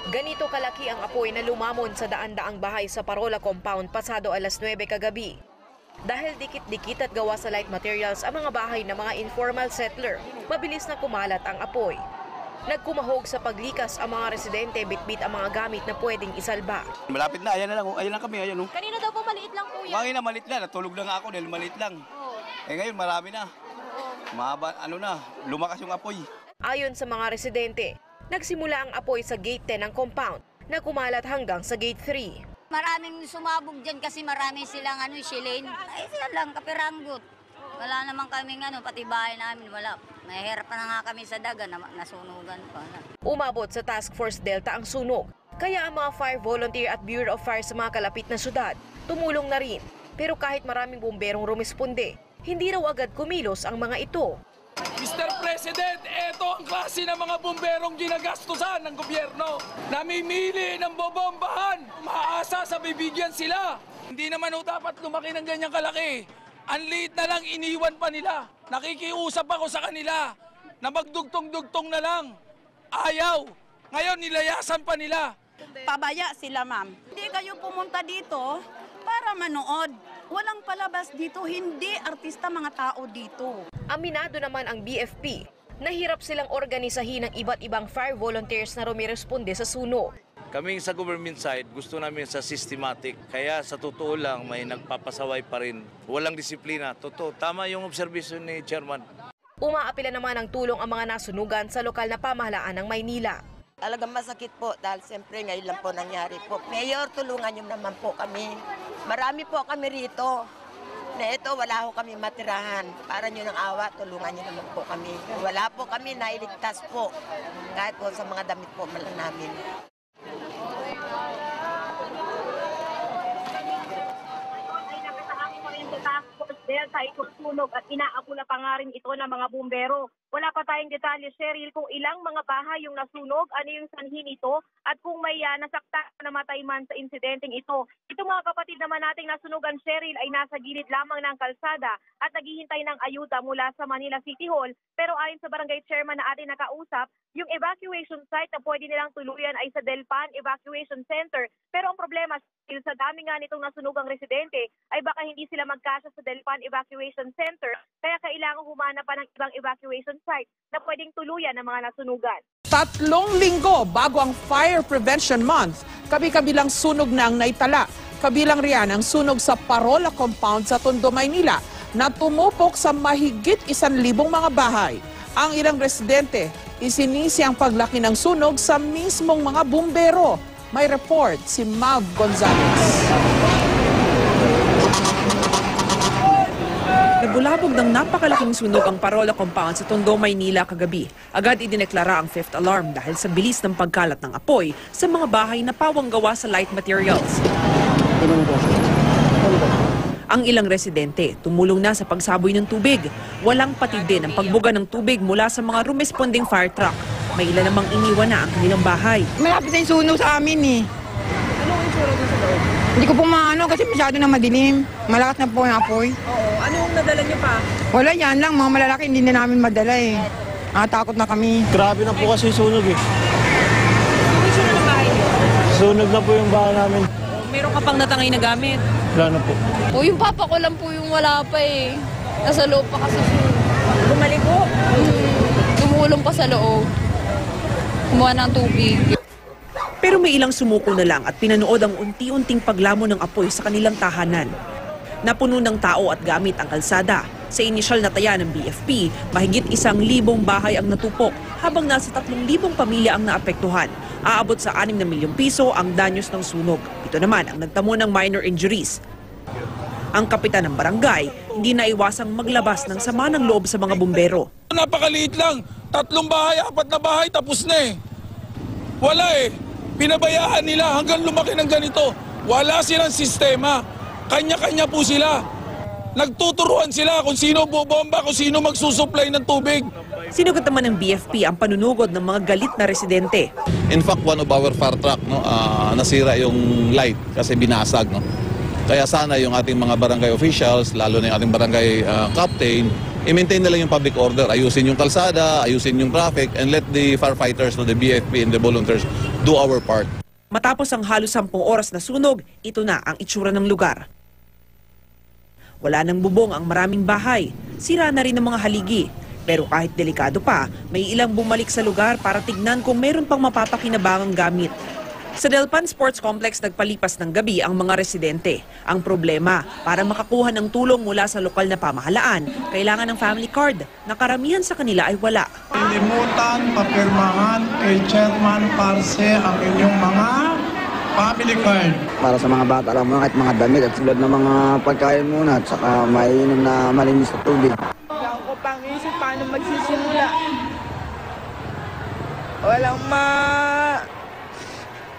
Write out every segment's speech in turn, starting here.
Ganito kalaki ang apoy na lumamon sa daan-daang bahay sa Parola Compound pasado alas 9 kagabi. Dahil dikit-dikit at gawa sa light materials ang mga bahay ng mga informal settler, mabilis na kumalat ang apoy. Nagkumahog sa paglikas ang mga residente, bitbit ang mga gamit na pwedeng isalba. Malapit na, ayan lang kami, ayan. Kanina daw po maliit lang po yan. Kanina maliit lang, natulog lang ako dahil maliit lang. Ngayon marami na. Mahaba, lumakas yung apoy. Ayon sa mga residente, nagsimula ang apoy sa gate 10 ng compound na kumalat hanggang sa gate 3. Maraming sumabog dyan kasi marami silang shilin. Ay sila lang, kapiranggot. Wala naman kaming pati bahay namin, wala. Mahirap na nga kami sa daga, nasunugan pa. Umabot sa Task Force Delta ang sunog. Kaya ang mga fire volunteer at Bureau of Fire sa mga kalapit na syudad tumulong na rin. Pero kahit maraming bumberong rumisponde, hindi raw agad kumilos ang mga ito. Mr. President, ito ang klase ng mga bomberong ginagastusan ng gobyerno. Namimili ng bobombahan. Umaasa sa bibigyan sila. Hindi naman dapat lumaki ng ganyang kalaki. Ang liit na lang, iniwan pa nila. Nakikiusap ako sa kanila na magdugtong-dugtong na lang. Ayaw. Ngayon, nilayasan pa nila. Pabaya sila, ma'am. Hindi kayo pumunta dito para manood. Walang palabas dito, hindi artista mga tao dito. Aminado naman ang BFP, nahirap silang organisahin ng iba't ibang fire volunteers na rumiresponde sa sunog. Kaming sa government side, gusto namin sa systematic. Kaya sa totoo lang, may nagpapasaway pa rin. Walang disiplina. Totoo, tama yung observation ni Chairman. Umaapila naman ng tulong ang mga nasunugan sa lokal na pamahalaan ng Maynila. Talagang masakit po dahil siyempre ngayon lang po nangyari po. Mayor, tulungan niyo naman po kami. Marami po kami rito. Na ito, wala po kami matirahan. Para niyo ng awa, tulungan niyo naman po kami. Wala po kami nailigtas po. Kahit po sa mga damit po malang namin. Delta itong sunog at inaakula pa nga rin ito ng mga bumbero. Wala pa tayong detalye, Cheryl, kung ilang mga bahay yung nasunog, ano yung sanhi nito, at kung may nasakta na namatay man sa insidenteng ito. Itong mga kapatid naman nating nasunugan, Cheryl, ay nasa gilid lamang ng kalsada at naghihintay ng ayuda mula sa Manila City Hall. Pero ayon sa barangay chairman na ating nakausap, yung evacuation site na pwede nilang tuluyan ay sa Delpan Evacuation Center. Pero ang problema, sa dami nga nitong nasunugang residente, ay baka hindi sila magkasya sa Delpan Evacuation Center, kaya kailangan humanap pa ng ibang evacuation site na pwedeng tuluyan ng mga nasunugan. 3 linggo bago ang Fire Prevention Month, kabi-kabilang sunog na ang naitala. Kabilang riyan ang sunog sa Parola Compound sa Tondo, Maynila na tumupok sa mahigit 1,000 mga bahay. Ang ilang residente, isinisi ang paglaki ng sunog sa mismong mga bumbero. May report si Mav Gonzalez. Nabulabog ng napakalaking sunog ang Parola Compound sa Tondo, Maynila kagabi. Agad idineklara ang 5th alarm dahil sa bilis ng pagkalat ng apoy sa mga bahay na pawang gawa sa light materials. Ang ilang residente tumulong na sa pagsaboy ng tubig. Walang patid din ang pagbuga ng tubig mula sa mga rumesponding fire truck. May ilan namang iniwan na ang kanilang bahay. Malapit na yung sunog sa amin eh. Anong itsura mo sa loob? Hindi ko po maano kasi masyado na madilim. Malakas na po yung apoy. Oo. Anong nadala niyo pa? Wala yan lang, mga malalaki hindi na namin madala eh. Takot na kami. Grabe na po kasi yung sunog eh. Yung itsura ng bahay niyo? Sunog na po yung bahay namin. Meron ka pang natangay na gamit? Wala na po. Yung papa ko lang po yung wala pa eh. Nasa loob pa kasi siya. Bumalik po? Tumulong pa sa loob. Kumuha ng tubig. Pero may ilang sumuko na lang at pinanood ang unti-unting paglamon ng apoy sa kanilang tahanan. Napuno ng tao at gamit ang kalsada. Sa inisyal na taya ng BFP, mahigit 1,000 bahay ang natupok habang nasa 3,000 pamilya ang naapektuhan. Aabot sa 6 na milyong piso ang danyos ng sunog. Ito naman ang nagtamo ng minor injuries. Ang kapitan ng barangay, hindi naiwasang maglabas ng sama ng loob sa mga bumbero. Napakaliit lang. 3 bahay, 4 na bahay, tapos na eh. Wala eh. Pinabayaan nila hanggang lumaki ng ganito. Wala silang sistema. Kanya-kanya po sila. Nagtuturuan sila kung sino bobomba, kung sino magsusupply ng tubig. Sinugat naman ng BFP ang panunugod ng mga galit na residente. In fact, one of our fire truck, nasira yung light kasi binasag. Kaya sana yung ating mga barangay officials, lalo na yung ating barangay captain, i-maintain na lang yung public order. Ayusin yung kalsada, ayusin yung traffic, and let the firefighters, the BFP and the volunteers do our part. Matapos ang halos 10 oras na sunog, ito na ang itsura ng lugar. Wala nang bubong ang maraming bahay, sira na rin ang mga haligi. Pero kahit delikado pa, may ilang bumalik sa lugar para tignan kung meron pang mapapakinabangang gamit. Sa Delpan Sports Complex nagpalipas ng gabi ang mga residente. Ang problema, para makakuha ng tulong mula sa lokal na pamahalaan, kailangan ng family card na karamihan sa kanila ay wala. Kalimutan, papirmahan kay Chairman Parse ang inyong mga family card. Para sa mga bata lang muna, kahit mga damit at sulod ng mga pagkain muna at saka mainom na malinis na tubig. Wala ko pang isip paano magsisimula.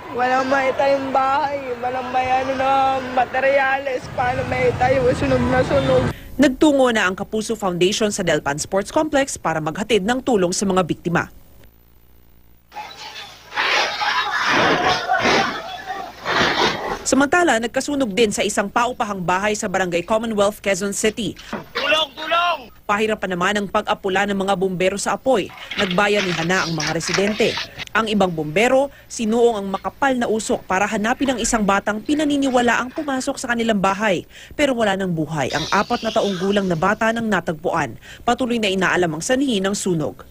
Walang maitayong bahay, walang may na materyales, paano maitayo, sunog na sunog. Nagtungo na ang Kapuso Foundation sa Delpan Sports Complex para maghatid ng tulong sa mga biktima. Samantala, nagkasunog din sa isang paupahang bahay sa Barangay Commonwealth, Quezon City. Tulong! Pahirapan naman ang pag-apula ng mga bumbero sa apoy. Nagbayanihan na ang mga residente. Ang ibang bumbero, sinuong ang makapal na usok para hanapin ang isang batang pinaniniwala ang pumasok sa kanilang bahay. Pero wala nang buhay ang 4 na taong gulang na bata ng natagpuan. Patuloy na inaalam ang sanhi ng sunog.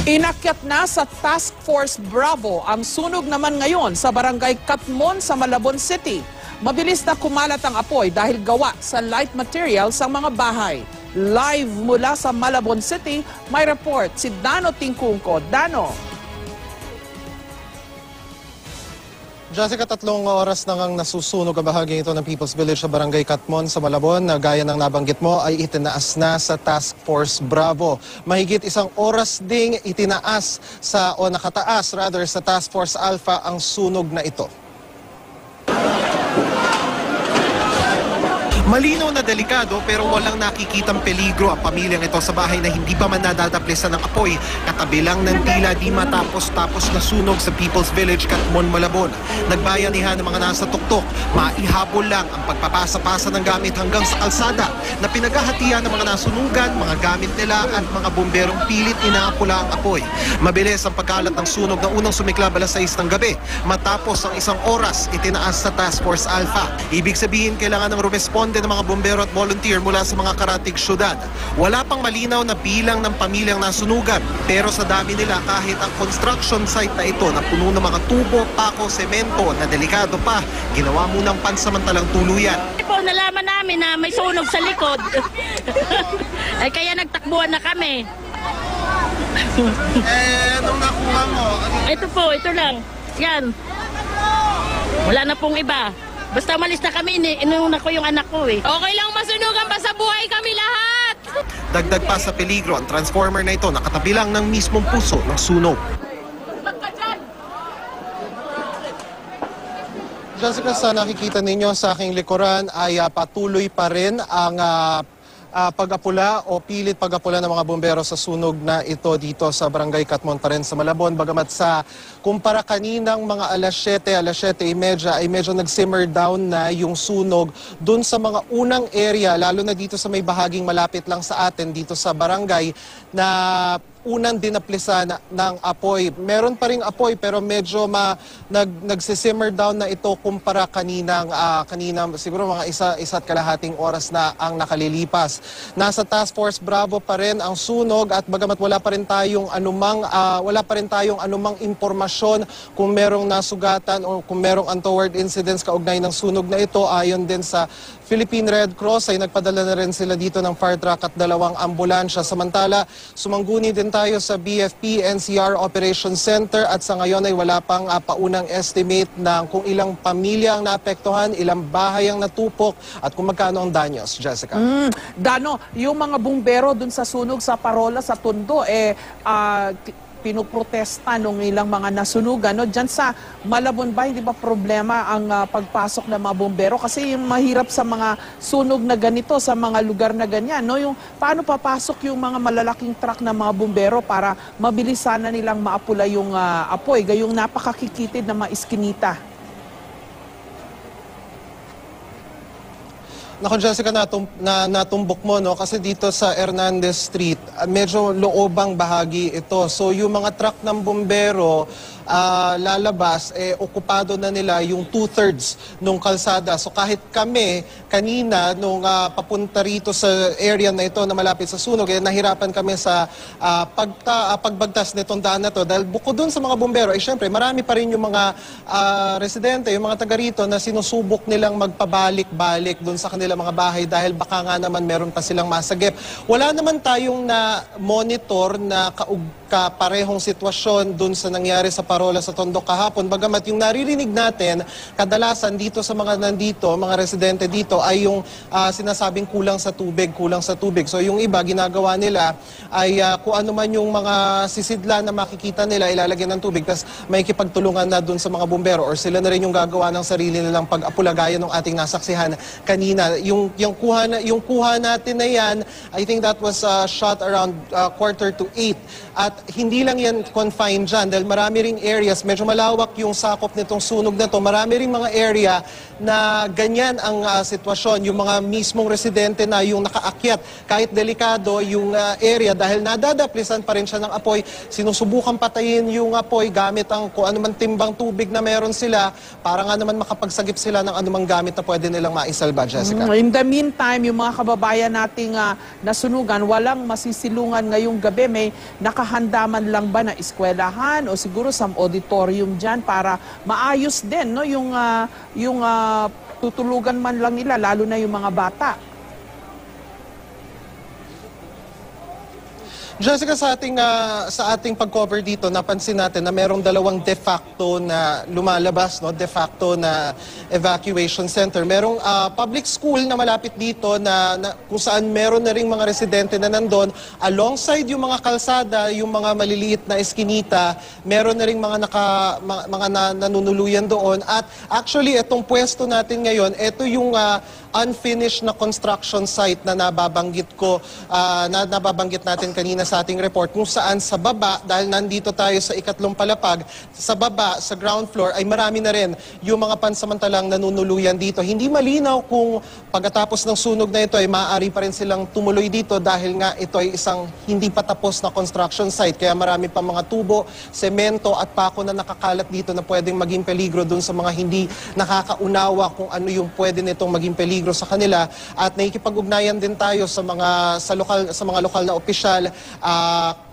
Inakyat na sa Task Force Bravo ang sunog naman ngayon sa Barangay Katmon sa Malabon City. Mabilis na kumalat ang apoy dahil gawa sa light materials ang mga bahay. Live mula sa Malabon City, may report si Dano Tingkungko. Dano. Jessica, 3 oras na ngang nasusunog ang bahagi ito ng People's Village sa Barangay Katmon sa Malabon na gaya ng nabanggit mo ay itinaas na sa Task Force Bravo. Mahigit 1 oras ding itinaas nakataas sa Task Force Alpha ang sunog na ito. Malinaw na delikado pero walang nakikitang peligro ang pamilyang ito sa bahay na hindi pa man nadadaplisan ng apoy. Katabi lang ng tila di matapos-tapos na sunog sa People's Village, Katmon, Malabon. Nagbayanihan ng mga nasa tuktok. Maihabol lang ang pagpapasa-pasa ng gamit hanggang sa kalsada na pinaghahatian ng mga nasunugan, mga gamit nila at mga bomberong pilit inaapula ang apoy. Mabilis ang pagkalat ng sunog na unang sumiklab alas 6 ng gabi. Matapos ang 1 oras, itinaas sa Task Force Alpha. Ibig sabihin, kailangan ng rumesponde ng mga bombero at volunteer mula sa mga karatig syudad. Wala pang malinaw na bilang ng pamilyang nasunugan, pero sa dami nila kahit ang construction site na ito na puno ng mga tubo, pako, semento na delikado pa, ginawa munang pansamantalang tuluyan. Po, nalaman namin na may sunog sa likod. Ay kaya nagtakbuhan na kami. Anong nakuha mo? Ito po, ito lang. Yan. Wala na pong iba. Basta malis na kami, inuna ko yung anak ko eh. Okay lang masunugan, basta buhay kami lahat! Dagdag pa sa peligro ang transformer na ito nakatabi lang ng mismong puso ng sunog. Jessica, sa nakikita ninyo sa aking likuran ay patuloy pa rin ang pag-apula o pilit pag-apula ng mga bombero sa sunog na ito dito sa Barangay Katmon pa rin sa Malabon. Bagamat sa kumpara kaninang mga alas 7:30 ay medyo nag-simmer down na yung sunog dun sa mga unang area, lalo na dito sa may bahaging malapit lang sa atin dito sa barangay na unang dinaplisa ng apoy. Meron pa ring apoy pero medyo nagsisimmer down na ito kumpara kaninang siguro mga isa't kalahating oras na ang nakalilipas. Nasa Task Force Bravo pa rin ang sunog at bagamat wala pa rin tayong anumang impormasyon kung merong nasugatan o kung merong untoward incidents kaugnay ng sunog na ito. Ayon din sa Philippine Red Cross ay nagpadala na rin sila dito ng fire truck at 2 ambulansya. Samantala, sumangguni din tayo sa BFP NCR Operations Center at sa ngayon ay wala pang paunang estimate ng kung ilang pamilya ang naapektuhan, ilang bahay ang natupok at kung magkano ang danyos. Jessica. Dano, yung mga bumbero dun sa sunog sa Parola, sa Tondo, pinuprotesta nung ilang mga nasunugan. No? Diyan sa Malabon ba, hindi ba problema ang pagpasok ng mga bombero? Kasi yung mahirap sa mga sunog na ganito, sa mga lugar na ganyan. No? Yung, paano papasok yung mga malalaking truck ng mga bombero para mabilis sana nilang maapula yung apoy, gayong napakakikitid na mga iskinita? Naku Jessica, natumbok mo, no? Kasi dito sa Hernandez Street, medyo loobang bahagi ito. So yung mga truck ng bombero lalabas, okupado na nila yung 2/3 ng kalsada. So kahit kami, kanina, nung papunta rito sa area na ito na malapit sa sunog, nahirapan kami sa pagbagtas nitong daan na to. Dahil bukod dun sa mga bumbero, syempre, marami pa rin yung mga residente, yung mga taga rito na sinusubok nilang magpabalik-balik dun sa kanilang mga bahay dahil baka nga naman meron pa silang masagip. Wala naman tayong na-monitor na kaparehong sitwasyon dun sa nangyari sa Parola sa Tondo kahapon. Bagamat yung naririnig natin, kadalasan dito sa mga nandito, mga residente dito, ay yung sinasabing kulang sa tubig. So yung iba, ginagawa nila ay kung ano man yung mga sisidla na makikita nila, ilalagyan ng tubig, tapos may kipagtulungan na dun sa mga bumbero or sila na rin yung gagawa ng sarili nilang pag-apula gaya ng ating nasaksihan kanina. Yung kuha natin na yan, I think that was shot around 7:45. At hindi lang yan confined dyan dahil marami ring areas, medyo malawak yung sakop nitong sunog na to. Marami ring mga area na ganyan ang sitwasyon. Yung mga mismong residente na yung nakaakyat, kahit delikado yung area dahil nadadaplisan pa rin siya ng apoy, sinusubukan patayin yung apoy gamit ang kung anumang timbang tubig na meron sila para nga naman makapagsagip sila ng anumang gamit na pwede nilang maisalba, Jessica. In the meantime, yung mga kababayan nating nasunugan, walang masisilungan ngayong gabi. May nakahanda man lang ba na eskwelahan o siguro sa auditorium dyan para maayos din, no? Yung tutulugan man lang nila, lalo na yung mga bata. Jessica, sa ating pag-cover dito, napansin natin na merong dalawang de facto na lumalabas, no? De facto na evacuation center. Merong public school na malapit dito na kung saan meron na ring mga residente na nandun. Alongside yung mga kalsada, yung mga maliliit na eskinita, meron na ring mga nanunuluyan doon. At actually, itong pwesto natin ngayon, ito yung unfinished na construction site na nababanggit natin kanina sa ating report, kung saan sa baba, dahil nandito tayo sa ikatlong palapag, sa baba, sa ground floor, ay marami na rin yung mga pansamantalang nanunuluyan dito. Hindi malinaw kung pagkatapos ng sunog na ito ay maaari pa rin silang tumuloy dito dahil nga ito ay isang hindi pa tapos na construction site. Kaya marami pa mga tubo, semento at pako na nakakalat dito na pwedeng maging peligro dun sa mga hindi nakakaunawa kung ano yung pwede nitong maging peligro sa kanila. At nakikipag-ugnayan din tayo sa mga lokal na opisyal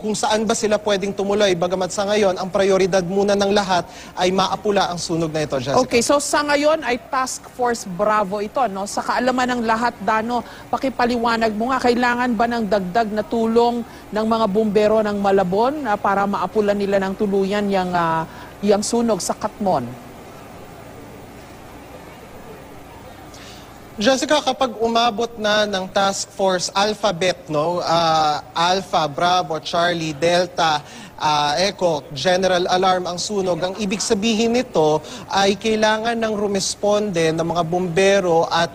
kung saan ba sila pwedeng tumuloy. Bagamat sa ngayon, ang prioridad muna ng lahat ay maapula ang sunog na ito, Jessica. Okay, so sa ngayon ay Task Force Bravo ito, no? Sa kaalaman ng lahat, Dano, pakipaliwanag mo nga, kailangan ba ng dagdag na tulong ng mga bumbero ng Malabon para maapula nila ng tuluyan yung sunog sa Katmon? Jessica, kapag umabot na ng Task Force Alphabet, no? Alpha, Bravo, Charlie, Delta, Echo, General Alarm ang sunog, ang ibig sabihin nito ay kailangan ng rumesponde ng mga bumbero at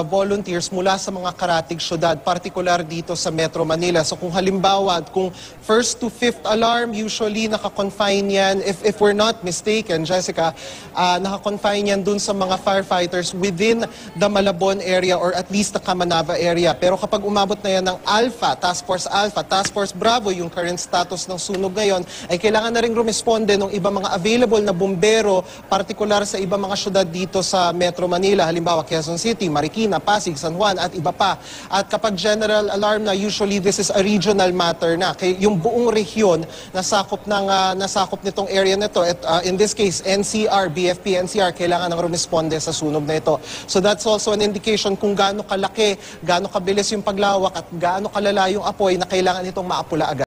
volunteers mula sa mga karatig syudad, partikular dito sa Metro Manila. So kung halimbawa, kung first to fifth alarm, usually naka-confine yan, if we're not mistaken, Jessica, naka-confine yan dun sa mga firefighters within the Malabon area or at least the Kamanava area. Pero kapag umabot na yan ng Alpha, Task Force Bravo, yung current status ng sunog ngayon, ay kailangan na rin rumesponde ng iba mga available na bumbero, partikular sa iba mga syudad dito sa Metro Manila, halimbawa Quezon City, Marikina, Pasig, San Juan at iba pa. At kapag general alarm na, usually this is a regional matter na. Kaya yung buong rehiyon nasakop nitong area na ito, in this case NCR, BFP, NCR, kailangan ng rumesponde sa sunog na ito. So that's also an indication kung gaano kalaki, gaano kabilis yung paglawak at gaano kalala yung apoy na kailangan itong maapula agad.